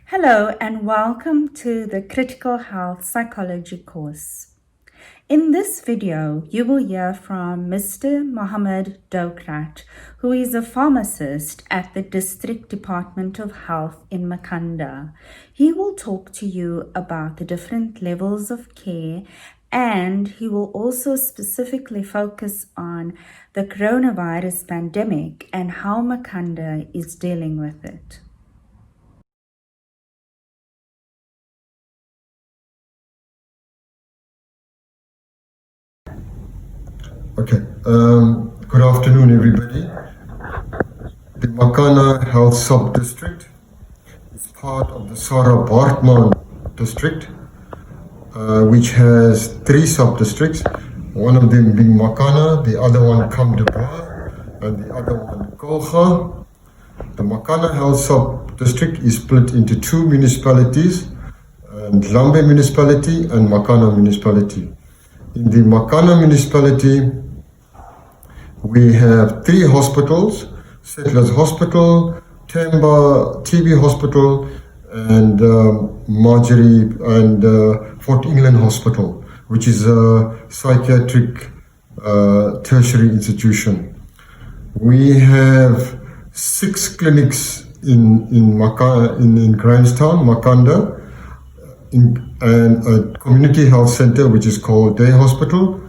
Hello and welcome to the Critical Health Psychology course. In this video, you will hear from Mr. Mohammed Dokrat, who is a pharmacist at the District Department of Health in Makanda. He will talk to you about the different levels of care, and he will also specifically focus on the coronavirus pandemic and how Makanda is dealing with it. Okay, good afternoon everybody. The Makana Health Sub-District is part of the Sarah Bartman District, which has 3 sub-districts, one of them being Makana, the other one Kamdebra, and the other one Kolga. The Makana Health Sub-District is split into 2 municipalities, Ndlambe Municipality and Makana Municipality. In the Makana Municipality, we have 3 hospitals: Settlers Hospital, Temba TB Hospital, and Marjorie and Fort England Hospital, which is a psychiatric tertiary institution. We have 6 clinics in Grahamstown, Makanda, and a community health center which is called Day Hospital.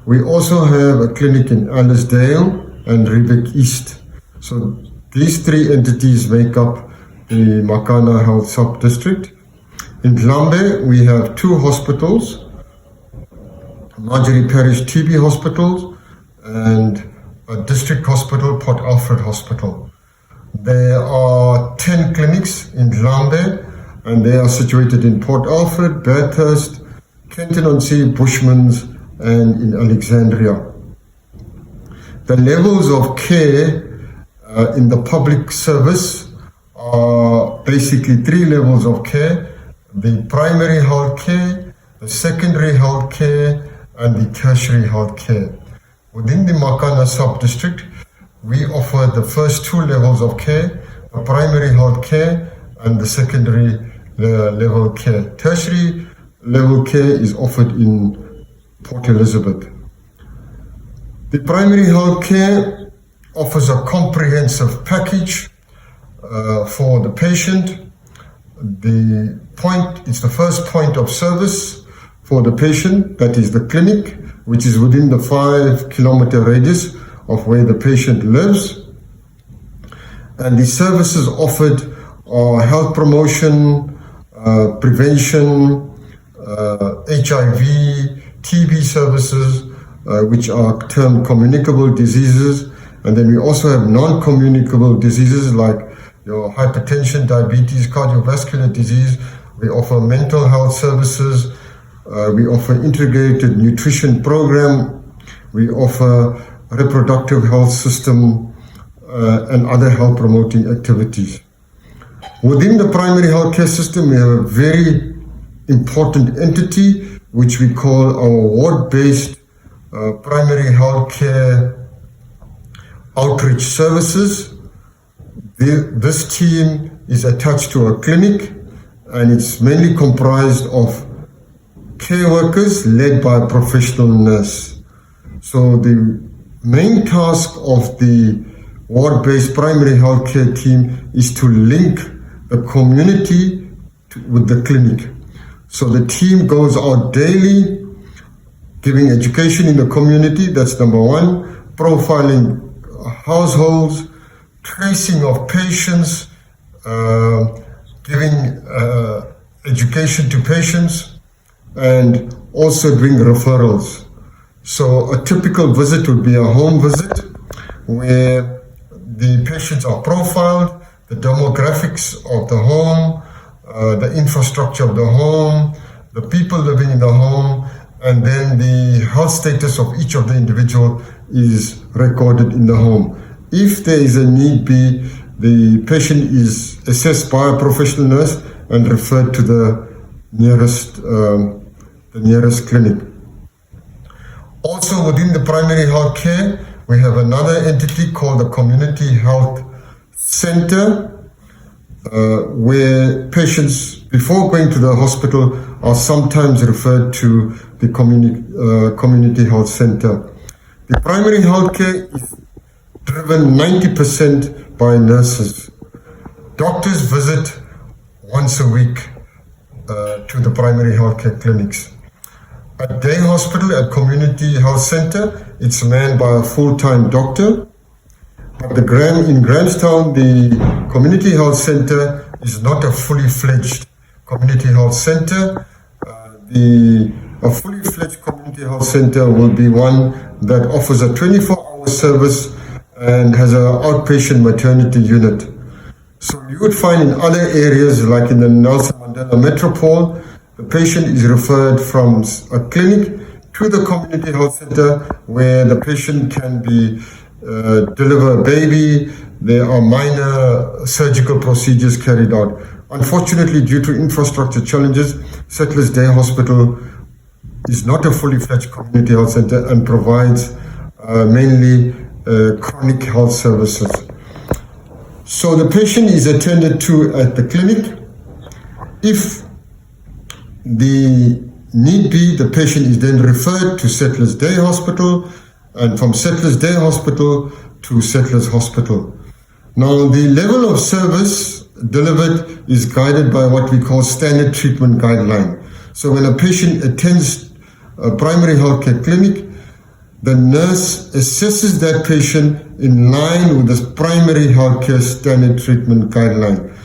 We also have a clinic in Allisdale and Riebeek East. So these 3 entities make up the Makana Health Sub-District. In Ndlambe, we have 2 hospitals, Marjorie Parish TB Hospital and a district hospital, Port Alfred Hospital. There are 10 clinics in Ndlambe, and they are situated in Port Alfred, Bathurst, Kenton-on-Sea, Bushmans, and in Alexandria. The levels of care in the public service are basically 3 levels of care: the primary health care, the secondary health care, and the tertiary health care. Within the Makana sub-district, we offer the first 2 levels of care: the primary health care and the secondary level care. Tertiary level care is offered in Port Elizabeth. The primary health care offers a comprehensive package for the patient. It's the first point of service for the patient, that is the clinic, which is within the 5-kilometer radius of where the patient lives. And the services offered are health promotion, prevention, HIV, TB services, which are termed communicable diseases. And then we also have non-communicable diseases like your hypertension, diabetes, cardiovascular disease. We offer mental health services. We offer integrated nutrition program. We offer reproductive health system and other health promoting activities. Within the primary healthcare system, we have a very important entity which we call our ward-based primary healthcare outreach services. This team is attached to a clinic, and it's mainly comprised of care workers led by a professional nurse. So the main task of the ward-based primary healthcare team is to link the community with the clinic. So the team goes out daily, giving education in the community, that's number 1, profiling households, tracing of patients, giving education to patients, and also doing referrals. So a typical visit would be a home visit where the patients are profiled, the demographics of the home, the infrastructure of the home, the people living in the home, and then the health status of each of the individual is recorded in the home. If there is a need be, the patient is assessed by a professional nurse and referred to the nearest clinic. Also within the primary health care, we have another entity called the Community Health Center. where patients, before going to the hospital, are sometimes referred to the community health center. The primary health care is driven 90% by nurses. Doctors visit once a week to the primary healthcare clinics. At day hospital, at community health center, it's manned by a full-time doctor. But in Grahamstown, the community health center is not a fully fledged community health center. A fully fledged community health center will be one that offers a 24-hour service and has an outpatient maternity unit. So you would find in other areas, like in the Nelson Mandela Metropole, the patient is referred from a clinic to the community health center where the patient can be deliver a baby. There are minor surgical procedures carried out. Unfortunately, due to infrastructure challenges, Settlers Day Hospital is not a fully fledged community health center and provides mainly chronic health services. So the patient is attended to at the clinic. If the need be, the patient is then referred to Settlers Day Hospital, and from Settlers Day Hospital to Settlers Hospital. Now, the level of service delivered is guided by what we call standard treatment guideline. So when a patient attends a primary healthcare clinic, the nurse assesses that patient in line with the primary healthcare standard treatment guideline.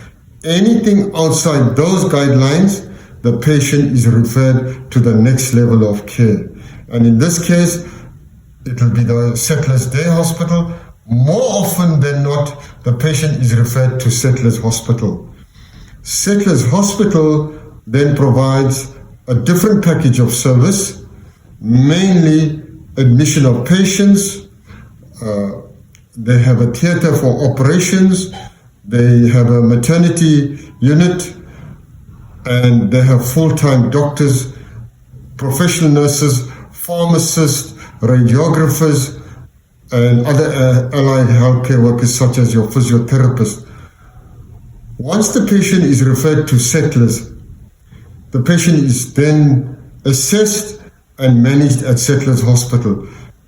Anything outside those guidelines, the patient is referred to the next level of care. And in this case, it will be the Settlers Day Hospital. More often than not, the patient is referred to Settlers Hospital. Settlers Hospital then provides a different package of service, mainly admission of patients. They have a theatre for operations. They have a maternity unit, and they have full-time doctors, professional nurses, pharmacists, radiographers, and other allied healthcare workers such as your physiotherapist. Once the patient is referred to Settlers, the patient is then assessed and managed at Settlers Hospital.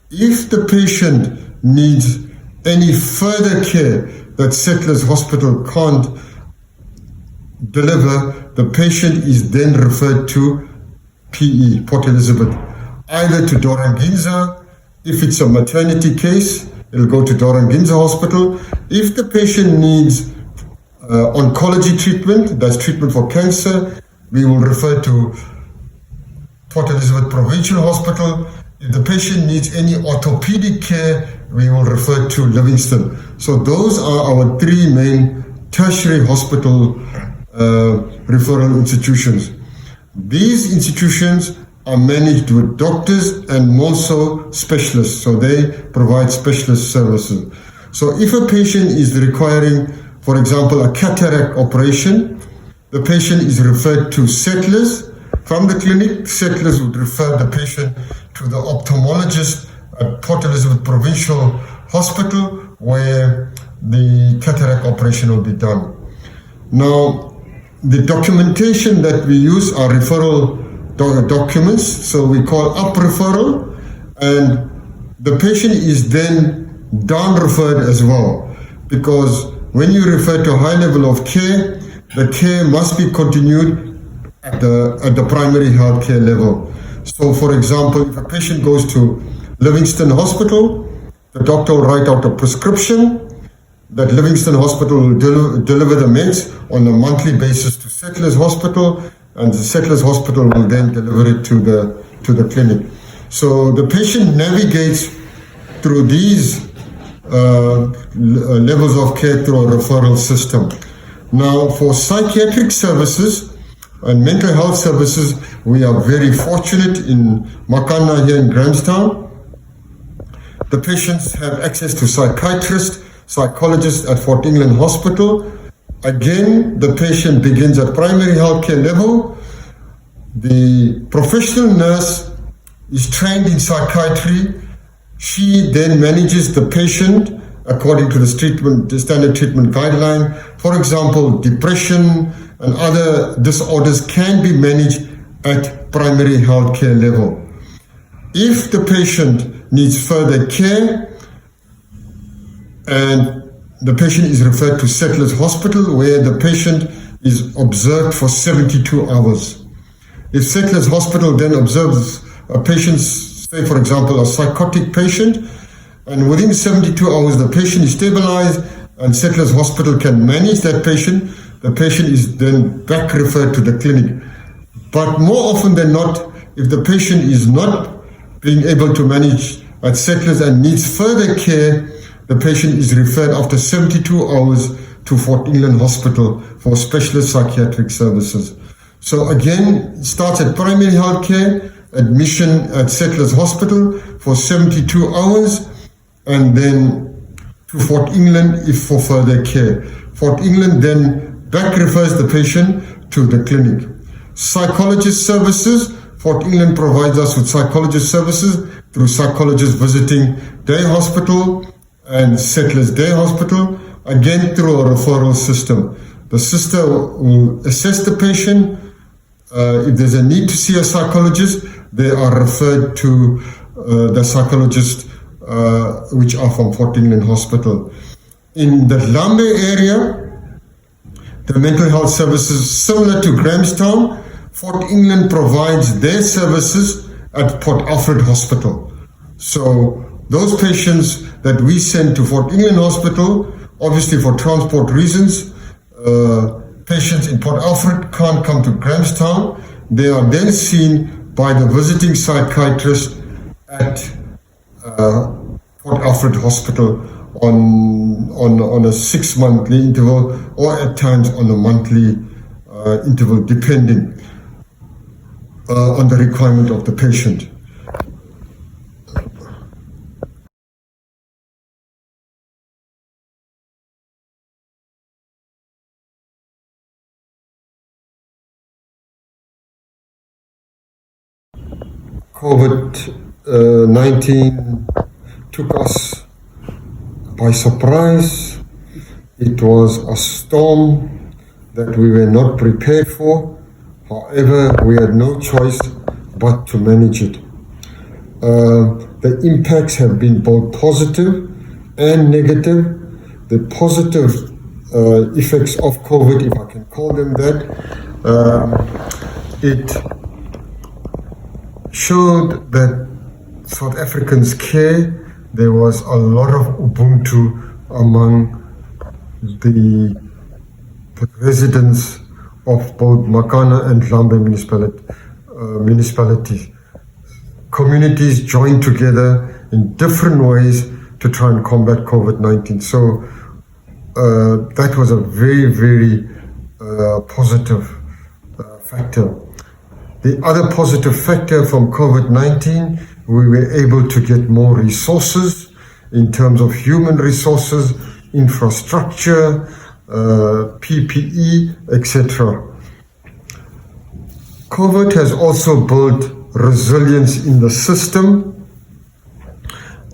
If the patient needs any further care that Settlers Hospital can't deliver, the patient is then referred to PE, Port Elizabeth, either to Doranginza. If it's a maternity case, it'll go to Doranginza Hospital. If the patient needs oncology treatment, that's treatment for cancer, we will refer to Port Elizabeth Provincial Hospital. If the patient needs any orthopedic care, we will refer to Livingston. So those are our three main tertiary hospital referral institutions. These institutions are managed with doctors and more so specialists, so they provide specialist services. So if a patient is requiring, for example, a cataract operation, the patient is referred to Settlers. From the clinic, Settlers would refer the patient to the ophthalmologist at Port Elizabeth Provincial Hospital, where the cataract operation will be done. Now, the documentation that we use are referral documents, so we call up referral, and the patient is then down referred as well, because when you refer to a high level of care, the care must be continued at the primary health care level. So for example, if a patient goes to Livingston Hospital, the doctor will write out a prescription that Livingston Hospital will deliver the meds on a monthly basis to Settlers Hospital, and the Settlers Hospital will then deliver it to the clinic. So the patient navigates through these levels of care through a referral system. Now, for psychiatric services and mental health services, we are very fortunate in Makana here in Grahamstown. The patients have access to psychiatrists, psychologists at Fort England Hospital. Again, the patient begins at primary healthcare level. The professional nurse is trained in psychiatry. She then manages the patient according to the standard treatment guideline, For example, depression and other disorders can be managed at primary healthcare level. If the patient needs further care and the patient is referred to Settlers Hospital, where the patient is observed for 72 hours. If Settlers Hospital then observes a patient, say for example a psychotic patient, and within 72 hours the patient is stabilized and Settlers Hospital can manage that patient, the patient is then back referred to the clinic. But more often than not, if the patient is not being able to manage at Settlers and needs further care, the patient is referred after 72 hours to Fort England Hospital for specialist psychiatric services. So again, it starts at primary health care, admission at Settlers Hospital for 72 hours, and then to Fort England if for further care. Fort England then back refers the patient to the clinic. Psychologist services, Fort England provides us with psychologist services through psychologists visiting day hospital and Settlers Day Hospital, again through a referral system. The sister will assess the patient. If there's a need to see a psychologist, they are referred to the psychologist which are from Fort England Hospital. In the Lambe area, the mental health services similar to Grahamstown, Fort England provides their services at Port Alfred Hospital. So those patients that we send to Fort England Hospital, obviously for transport reasons, patients in Port Alfred can't come to Grahamstown. They are then seen by the visiting psychiatrist at Port Alfred Hospital on a 6-monthly interval, or at times on a monthly interval, depending on the requirement of the patient. COVID-19 took us by surprise. It was a storm that we were not prepared for. However, we had no choice but to manage it. The impacts have been both positive and negative. The positive effects of COVID, if I can call them that, it showed that South Africans care. There was a lot of Ubuntu among the residents of both Makana and Lambe municipalities. Communities joined together in different ways to try and combat COVID-19. So that was a very, very positive factor. The other positive factor from COVID-19, we were able to get more resources in terms of human resources, infrastructure, PPE, etc. COVID has also built resilience in the system.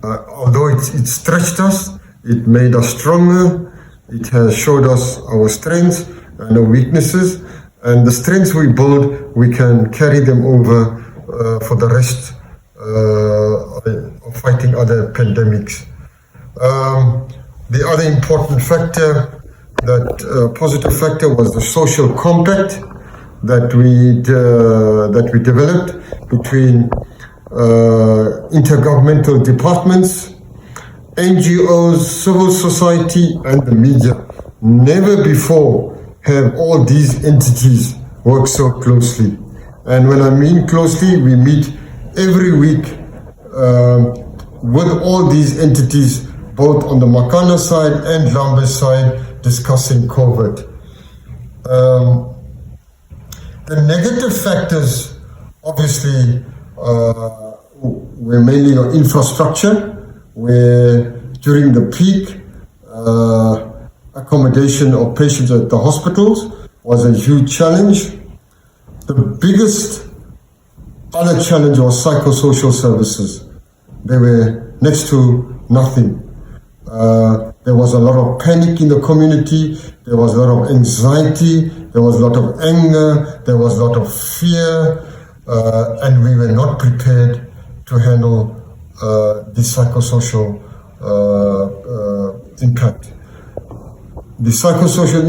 Although it stretched us, it made us stronger. It has showed us our strengths and our weaknesses. And the strengths we build, we can carry them over for the rest of fighting other pandemics. The other important factor, positive factor, was the social compact that we developed between intergovernmental departments, NGOs, civil society, and the media. Never before have all these entities worked so closely. And when I mean closely, we meet every week with all these entities, both on the Makana side and Lambe side, discussing COVID. The negative factors, obviously, were mainly on infrastructure, where during the peak, accommodation of patients at the hospitals was a huge challenge. The biggest other challenge was psychosocial services. They were next to nothing. There was a lot of panic in the community. There was a lot of anxiety. There was a lot of anger. There was a lot of fear. And we were not prepared to handle the psychosocial impact. The psychosocial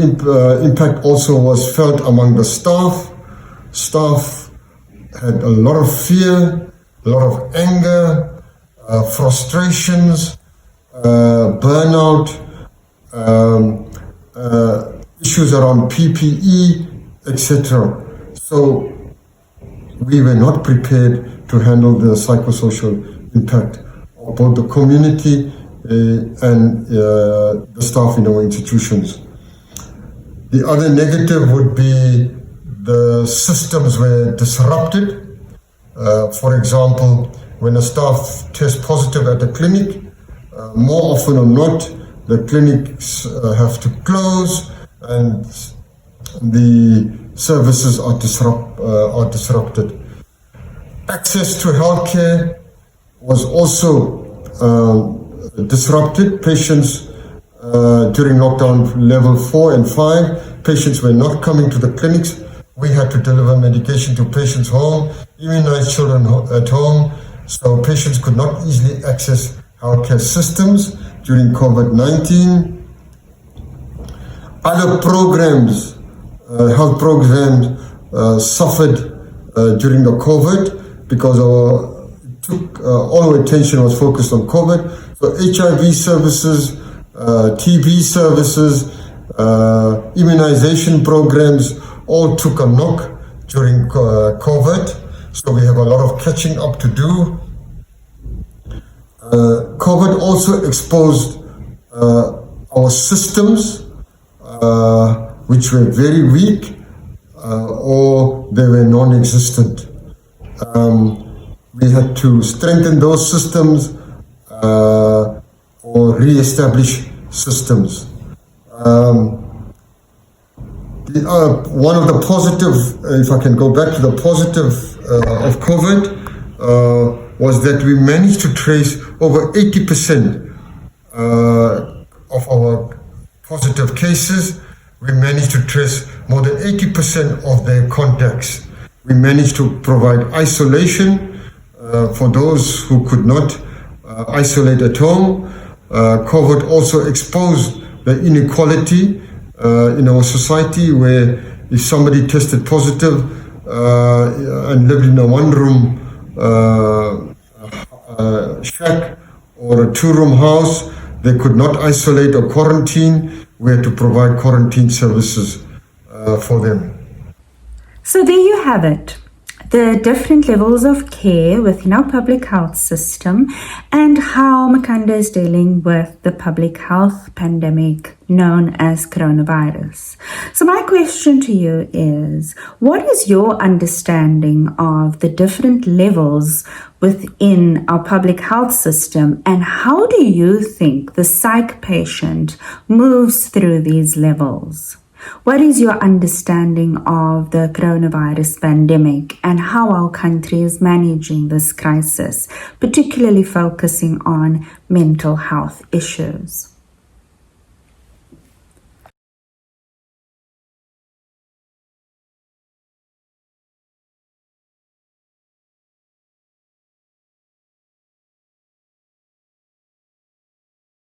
impact also was felt among the staff. Staff had a lot of fear, a lot of anger, frustrations, burnout, issues around PPE, etc. So we were not prepared to handle the psychosocial impact of both the community and the staff in our institutions. The other negative would be the systems were disrupted. For example, when a staff tests positive at a clinic, more often or not, the clinics have to close and the services are disrupted. Access to healthcare was also disrupted. Patients during lockdown level 4 and 5, patients were not coming to the clinics. We had to deliver medication to patients' home, immunize children at home, so patients could not easily access healthcare systems during COVID-19. Other programs, health programs, suffered during the COVID because all our attention was focused on COVID. So HIV services, TB services, immunization programs all took a knock during COVID. So we have a lot of catching up to do. COVID also exposed our systems, which were very weak or they were non-existent. We had to strengthen those systems or re-establish systems. One of the positive, if I can go back to the positive of COVID, was that we managed to trace over 80% of our positive cases. We managed to trace more than 80% of their contacts. We managed to provide isolation for those who could not isolate at home. COVID also exposed the inequality in our society, where if somebody tested positive and lived in a one-room shack or a two-room house, they could not isolate or quarantine. We had to provide quarantine services for them. So there you have it. The different levels of care within our public health system and how Makhanda is dealing with the public health pandemic known as coronavirus. So my question to you is, what is your understanding of the different levels within our public health system, and how do you think the psych patient moves through these levels? What is your understanding of the coronavirus pandemic and how our country is managing this crisis, particularly focusing on mental health issues?